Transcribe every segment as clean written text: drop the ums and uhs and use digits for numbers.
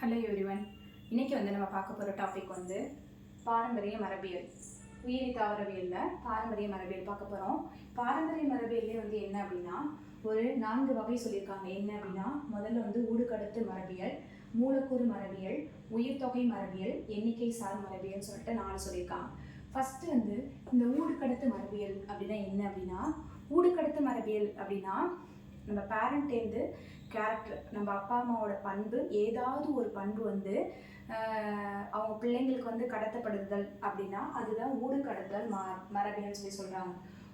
Hello everyone. இன்றைக்கி நம்ம பார்க்க போகிற டாபிக் பாரம்பரிய மரபியல். உயிரி தாவரவியலில் பாரம்பரிய மரபியல் பார்க்க போகிறோம். பாரம்பரிய மரபியல்லே என்ன அப்படின்னா ஒரு 4 வகை சொல்லியிருக்காங்க. என்ன அப்படின்னா முதல்ல ஊடுகடத்து மரபியல், மூலக்கூறு மரபியல், உயிர் தொகை மரபியல், எண்ணிக்கை சார் மரபியல் சொல்லிட்டு 4 சொல்லியிருக்காங்க. ஃபஸ்ட்டு இந்த ஊடுகடத்து மரபியல் அப்படின்னா என்ன அப்படின்னா, ஊடுகடத்து மரபியல் அப்படின்னா நம்ம பேரண்ட்லேருந்து கேரக்டர், நம்ம அப்பா அம்மாவோட பண்பு, ஏதாவது ஒரு பண்பு அவங்க பிள்ளைங்களுக்கு கடத்தப்படுதல் அப்படின்னா அதுதான் ஊடுகடத்தல் மரபியல் சொல்லி சொல்கிறாங்க.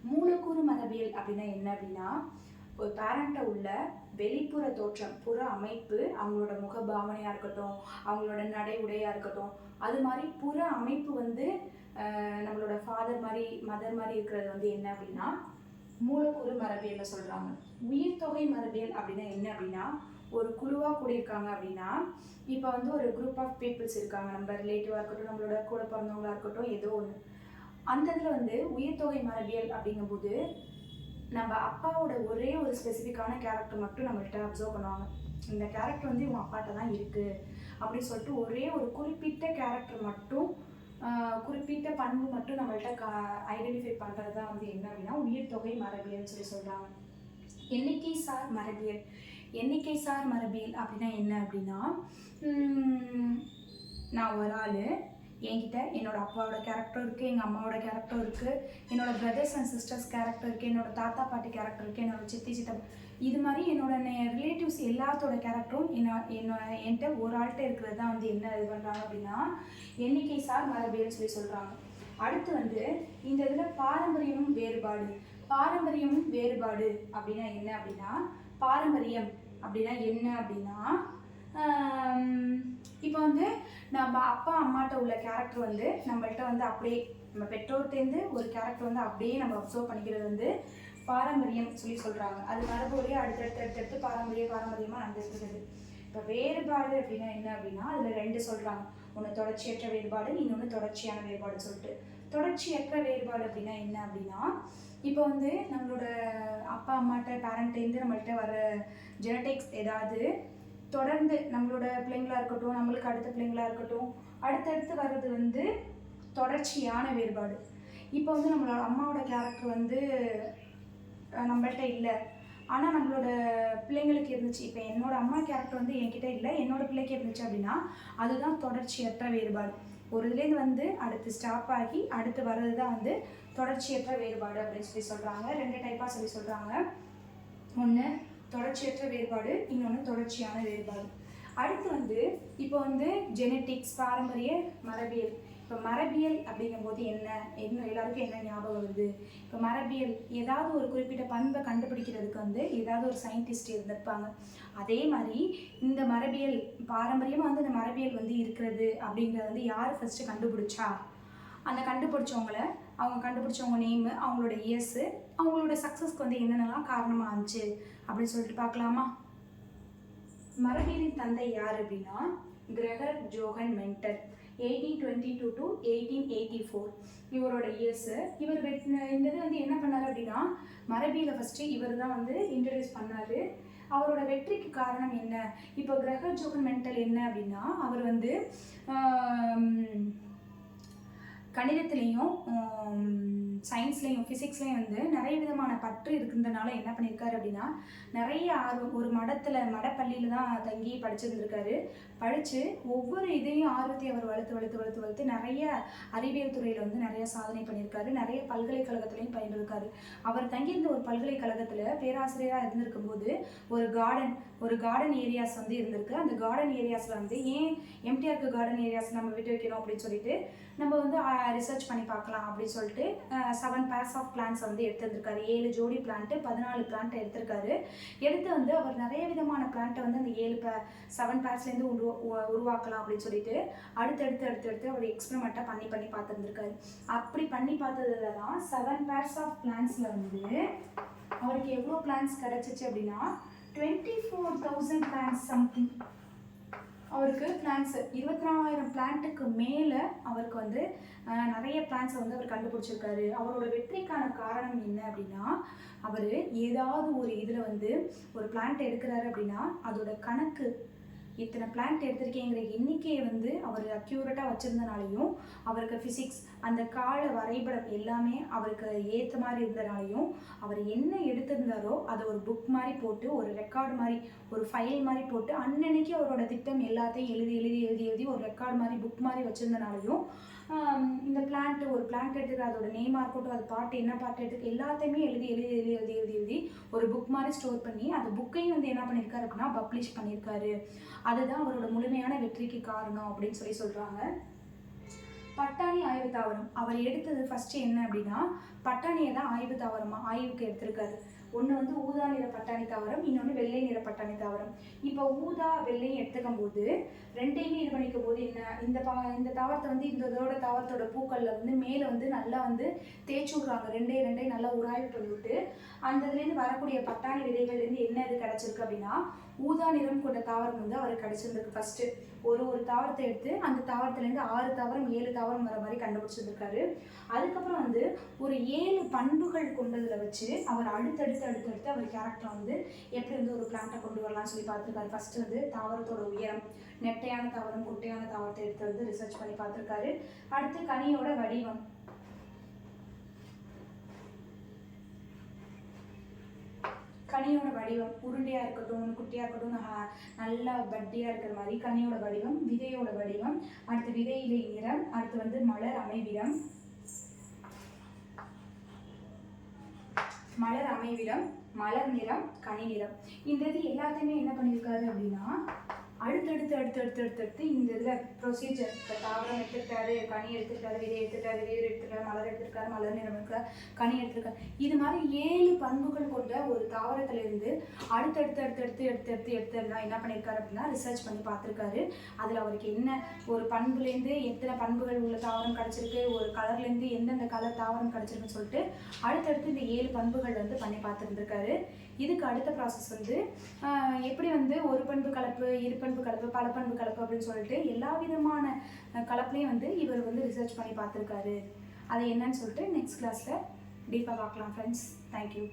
மூலக்கூறு மரபியல் அப்படின்னா என்ன அப்படின்னா, ஒரு பேரண்ட்டை உள்ள வெளிப்புற தோற்றம், புற அமைப்பு, அவங்களோட முகபாவனையாக இருக்கட்டும், அவங்களோட நடை உடையாக இருக்கட்டும், அது மாதிரி புற அமைப்பு நம்மளோட ஃபாதர் மாதிரி மதர் மாதிரி இருக்கிறது என்ன அப்படின்னா மூலக்கூறு மரபியல் சொல்கிறாங்க. உயிர் தொகை மரபியல் அப்படின்னா என்ன அப்படின்னா, ஒரு குழுவாக கூடியிருக்காங்க அப்படின்னா, இப்போ ஒரு குரூப் ஆஃப் பீப்புள்ஸ் இருக்காங்க, நம்ம ரிலேட்டிவாக இருக்கட்டும், நம்மளோட கூட பிறந்தவங்களா இருக்கட்டும், ஏதோ ஒன்று. அந்த இதில் உயிர் தொகை மரபியல் அப்படிங்கும்போது நம்ம அப்பாவோட ஒரே ஒரு ஸ்பெசிஃபிக்கான கேரக்டர் மட்டும் நம்மள்கிட்ட அப்சர்வ் பண்ணுவாங்க. இந்த கேரக்டர் இவங்க அப்பாட்ட தான் இருக்குது அப்படின்னு சொல்லிட்டு ஒரே ஒரு குறிப்பிட்ட கேரக்டர் மட்டும், குறிப்பிட்ட பண்பு மட்டும் நம்மள்கிட்ட ஐடென்டிஃபை பண்ணுறது தான் என்ன அப்படின்னா உயிர் தொகை மரபியல்னு சொல்லி சொல்கிறாங்க. எண்ணிக்கை சார் மரபியல். எண்ணிக்கை சார் மரபியல் அப்படின்னா என்ன அப்படின்னா, நான் ஒரு ஆள், என்கிட்ட என்னோட அப்பாவோட கேரக்டர் இருக்குது, எங்கள் அம்மாவோட கேரக்டர் இருக்குது, என்னோட பிரதர்ஸ் அண்ட் சிஸ்டர்ஸ் கேரக்டர் இருக்குது, என்னோட தாத்தா பாட்டி கேரக்டர் இருக்குது, என்னோட சித்தி சித்தப்பா, இது மாதிரி என்னோட ரிலேட்டிவ்ஸ் எல்லாத்தோட கேரக்டரும் என்கிட்ட ஒரு ஆள்கிட்ட இருக்கிறது தான் என்ன இது பண்ணுறாங்க அப்படின்னா எண்ணிக்கை சார் மரபியல்னு சொல்லி சொல்கிறாங்க. அடுத்து இந்த இதில் பாரம்பரியமும் வேறுபாடு. பாரம்பரியமும் வேறுபாடு அப்படின்னா என்ன அப்படின்னா, பாரம்பரியம் அப்படின்னா என்ன அப்படின்னா, இப்போ நம்ம அப்பா அம்மாட்ட உள்ள கேரக்டர் நம்மள்கிட்ட அப்படியே நம்ம பெற்றோர்கிட்டேருந்து ஒரு கேரக்டர் அப்படியே நம்ம அப்சர்வ் பண்ணிக்கிறது பாரம்பரியம் சொல்லி சொல்கிறாங்க. அது மரபுரியே அடுத்தடுத்து பாரம்பரியமாக நடந்துருக்குது. இப்போ வேறுபாடு அப்படின்னா என்ன அப்படின்னா, அதில் 2 சொல்கிறாங்க. ஒன்று தொடர்ச்சியற்ற வேறுபாடு, இன்னொன்று தொடர்ச்சியான வேறுபாடு சொல்லிட்டு. தொடர்ச்சியற்ற வேறுபாடு அப்படின்னா என்ன அப்படின்னா, இப்போ நம்மளோட அப்பா அம்மாட்ட பேரண்ட்லேருந்து நம்மள்கிட்ட வர ஜெனட்டிக்ஸ் ஏதாவது தொடர்ந்து நம்மளோட பிள்ளைங்களாக இருக்கட்டும், நம்மளுக்கு அடுத்த பிள்ளைங்களாக இருக்கட்டும், அடுத்தடுத்து வர்றது தொடர்ச்சியான வேறுபாடு. இப்போ நம்மளோட அம்மாவோட கேரக்டர் நம்மள்கிட்ட இல்லை, ஆனால் நம்மளோட பிள்ளைங்களுக்கு இருந்துச்சு. இப்போ என்னோடய அம்மா கேரக்டர் என்கிட்ட இல்லை, என்னோடய பிள்ளைக்கு இருந்துச்சு அப்படின்னா அதுதான் தொடர்ச்சியற்ற வேறுபாடு. ஒரு இதுலேருந்து அடுத்து ஸ்டாப் ஆகி அடுத்து வர்றது தான் தொடர்ச்சியற்ற வேறுபாடு அப்படின்னு சொல்லி சொல்கிறாங்க. 2 டைப்பாக சொல்லி சொல்கிறாங்க. ஒன்று தொடர்ச்சியற்ற வேறுபாடு, இன்னொன்று தொடர்ச்சியான வேறுபாடு. அடுத்து இப்போ ஜெனட்டிக்ஸ், பாரம்பரிய மரபியல். இப்போ மரபியல் அப்படிங்கும்போது என்ன எல்லாருக்கும் என்ன ஞாபகம் வருது? இப்போ மரபியல் ஏதாவது ஒரு குறிப்பிட்ட பண்பை கண்டுபிடிக்கிறதுக்கு ஏதாவது ஒரு சயின்டிஸ்ட் இருந்திருப்பாங்க. அதே மாதிரி இந்த மரபியல் பாரம்பரியமாக இந்த மரபியல் இருக்கிறது அப்படிங்கிறத யார் ஃபஸ்ட்டு கண்டுபிடிச்சா, அந்த அவங்க கண்டுபிடிச்சவங்க நேமு, அவங்களோட இயர்ஸு, அவங்களோட சக்ஸஸ்க்கு என்னென்னலாம் காரணமாக இருந்துச்சு அப்படின்னு சொல்லிட்டு பார்க்கலாமா? மரபியலின் தந்தை யார் அப்படின்னா கிரெகர் ஜோஹன் மெண்டல். 1822 to 1884 இவரோட இயர்ஸு. இவர் இந்த இது என்ன பண்ணார் அப்படின்னா, மரபியலை ஃபஸ்ட்டு இவர் தான் இன்ட்ரடியூஸ் பண்ணார். அவரோட வெற்றிக்கு காரணம் என்ன? இப்போ கிரெகர் ஜோஹன் மெண்டல் என்ன அப்படின்னா, அவர் கணிதத்துலேயும் சயின்ஸ்லேயும் ஃபிசிக்ஸ்லேயும் நிறைய விதமான பற்று இருக்குன்றனால என்ன பண்ணியிருக்காரு அப்படின்னா, நிறைய ஆர்வம், ஒரு மடப்பள்ளியில் தான் தங்கி படிச்சிருந்துருக்காரு. படித்து ஒவ்வொரு இதையும் ஆர்வத்தை அவர் வளர்த்து நிறைய அறிவியல் துறையில் நிறைய சாதனை பண்ணியிருக்காரு. நிறைய பல்கலைக்கழகத்துலையும் பயின்றிருக்காரு. அவர் தங்கியிருந்த ஒரு பல்கலைக்கழகத்தில் பேராசிரியராக இருந்திருக்கும்போது ஒரு கார்டன் ஏரியாஸ் இருந்திருக்கு. அந்த கார்டன் ஏரியாஸில் ஏன் எம்டிஆருக்கு கார்டன் ஏரியாஸ் நம்ம விட்டு வைக்கணும் அப்படின்னு சொல்லிட்டு நம்ம ரிசர்ச் பண்ணி பார்க்கலாம் அப்படின்னு சொல்லிட்டு 7 pairs ஆஃப் பிளான்ஸ் எடுத்துருக்காரு. 7 ஜோடி பிளான்ட்டு, 14 பிளான்ட் எடுத்திருக்காரு. எடுத்து அவர் நிறைய விதமான பிளான்ட்டை அந்த 7 பேர்ஸ்லேருந்து உருவாக்கலாம் அப்படின்னு சொல்லிட்டு அடுத்தடுத்து அவர் எக்ஸ்பெரிமெண்ட்டாக பண்ணி பார்த்துருந்துருக்காரு. அப்படி பண்ணி பார்த்ததுல தான் 7 pairs ஆஃப் பிளான்ஸில் அவருக்கு எவ்வளோ பிளான்ஸ் கிடச்சிச்சு அப்படின்னா 24,000 பிளான்ஸ் சம்திங். அவருக்கு பிளான்ஸ் 24,000 பிளான்ட்டுக்கு மேலே அவருக்கு நிறைய பிளான்ஸை அவர் கண்டுபிடிச்சிருக்காரு. அவரோட வெற்றிக்கான காரணம் என்ன அப்படின்னா, அவர் ஏதாவது ஒரு இதில் ஒரு பிளான்ட் எடுக்கிறாரு அப்படின்னா அதோட கணக்கு இத்தனை பிளான்ட் எடுத்திருக்கேங்கிற எண்ணிக்கையை வந்து அவர் அக்யூரேட்டாக வச்சுருந்தனாலையும், அவருக்கு ஃபிசிக்ஸ் அந்த கால வரைபடம் எல்லாமே அவருக்கு ஏற்ற மாதிரி இருந்தனாலையும், அவர் என்ன எடுத்திருந்தாரோ அதை ஒரு புக் மாதிரி போட்டு, ஒரு ரெக்கார்டு மாதிரி, ஒரு ஃபைல் மாதிரி போட்டு, அன்னன்னைக்கு அவரோட திட்டம் எல்லாத்தையும் எழுதி எழுதி எழுதி எழுதி ஒரு ரெக்கார்டு மாதிரி புக் மாதிரி வச்சுருந்தனாலையும், இந்த ஒரு பிளான்ட் எடுத்துக்கிற அதோட நேமாக இருக்கட்டும், அது பாட்டு என்ன பாட்டு எடுத்துக்க எல்லாத்தையுமே எழுதி எழுதி எழுதி எழுதி எழுதி எழுதி ஒரு புக் மாதிரி ஸ்டோர் பண்ணி அந்த புக்கையும் வந்து என்ன பண்ணியிருக்காரு அப்படின்னா பப்ளிஷ் பண்ணியிருக்காரு. அதுதான் அவரோட முழுமையான வெற்றிக்கு காரணம் அப்படின்னு சொல்கிறாங்க. பட்டாணி ஆய்வு தாவரம் அவர் எடுத்தது ஃபஸ்ட்டு என்ன அப்படின்னா, பட்டாணியை தான் ஆய்வுக்கு எடுத்திருக்காரு. ஒன்று வந்து ஊதா நிற பட்டாணி தாவரம், இன்னொன்று வெள்ளை நிற பட்டாணி தாவரம். இப்போ ஊதா வெள்ளையும் எடுத்துக்கும் போது ரெண்டையுமே இது பண்ணிக்கும் போது என்ன, இந்த தாவரத்தை வந்து இதோட தாவரத்தோட பூக்களில் வந்து மேலே வந்து நல்லா வந்து தேய்ச்சி விட்றாங்க. ரெண்டையும் நல்லா உராய்வு பண்ணிவிட்டு அந்த இதுலேருந்து வரக்கூடிய பட்டாணி விதைகள்லேருந்து என்ன இது கிடச்சிருக்கு அப்படின்னா, ஊதா நிறம் கொண்ட தாவரம் வந்து அவருக்கு கிடச்சிருந்துருக்கு. ஃபஸ்ட்டு ஒரு தாவரத்தை எடுத்து அந்த தாவரத்துலேருந்து 6 தாவரம் 7 தாவரம் வர மாதிரி கண்டுபிடிச்சிருக்காரு. அதுக்கப்புறம் வந்து ஒரு 7 பண்புகள் கொண்டதில் வச்சு அவர் அடுத்தடுத்து அவர் கேரக்டர் வந்து எப்படி வந்து ஒரு பிளான்ட்டை கொண்டு வரலாம்னு சொல்லி பார்த்துருக்காரு. ஃபஸ்ட்டு வந்து தாவரத்தோட உயரம், நெட்டையான தாவரம் குட்டையான தாவரத்தை எடுத்து வந்து ரிசர்ச் பண்ணி பார்த்துருக்காரு. அடுத்து கனியோட வடிவம், உருண்டையாக இருக்கட்டும் குட்டியாக இருக்கட்டும் நல்லா பட்டியாக இருக்கிற மாதிரி கனியோட வடிவம், விதையோட வடிவம், அடுத்து விதையிலை நிறம், அடுத்து வந்து மலர் அமைவிடம், மலர் நிறம், கனி நிறம். இந்த இது எல்லாத்தையுமே என்ன பண்ணியிருக்காரு அப்படின்னா அடுத்தடுத்து இந்த இதில் ப்ரொசீஜர், இப்போ தாவரம் எடுத்துக்கிட்டாரு, கனி எடுத்துக்கிட்டாரு, விதை எடுத்துக்கிட்டாரு, மலர் எடுத்துருக்காரு, மலர் நிறம் எடுத்துக்காரு, கனி எடுத்துருக்காரு. இது மாதிரி 7 பண்புகள் கொண்ட ஒரு தாவரத்திலிருந்து அடுத்தடுத்து என்ன பண்ணியிருக்காரு அப்படின்னா ரிசர்ச் பண்ணி பார்த்துருக்காரு. அதில் அவருக்கு என்ன ஒரு பண்புலேருந்து எத்தனை பண்புகள் உள்ள தாவரம் கிடச்சிருக்கு, ஒரு கலர்லேருந்து எந்தெந்த கலர் தாவரம் கிடச்சிருக்குன்னு சொல்லிட்டு அடுத்தடுத்து இந்த 7 பண்புகள் வந்து பண்ணி பார்த்துருந்துருக்காரு. இதுக்கு அடுத்த ப்ராசஸ் வந்து எப்படி வந்து ஒரு பண்பு கலப்பு, இரு பண்பு கலப்பு, பல பண்பு கலப்பு அப்படின்னு சொல்லிட்டு எல்லா விதமான கலப்புலையும் வந்து இவர் வந்து ரிசர்ச் பண்ணி பார்த்துருக்காரு. அது என்னன்னு சொல்லிட்டு நெக்ஸ்ட் கிளாஸில் டீப்பாக பார்க்கலாம் ஃப்ரெண்ட்ஸ். தேங்க்யூ.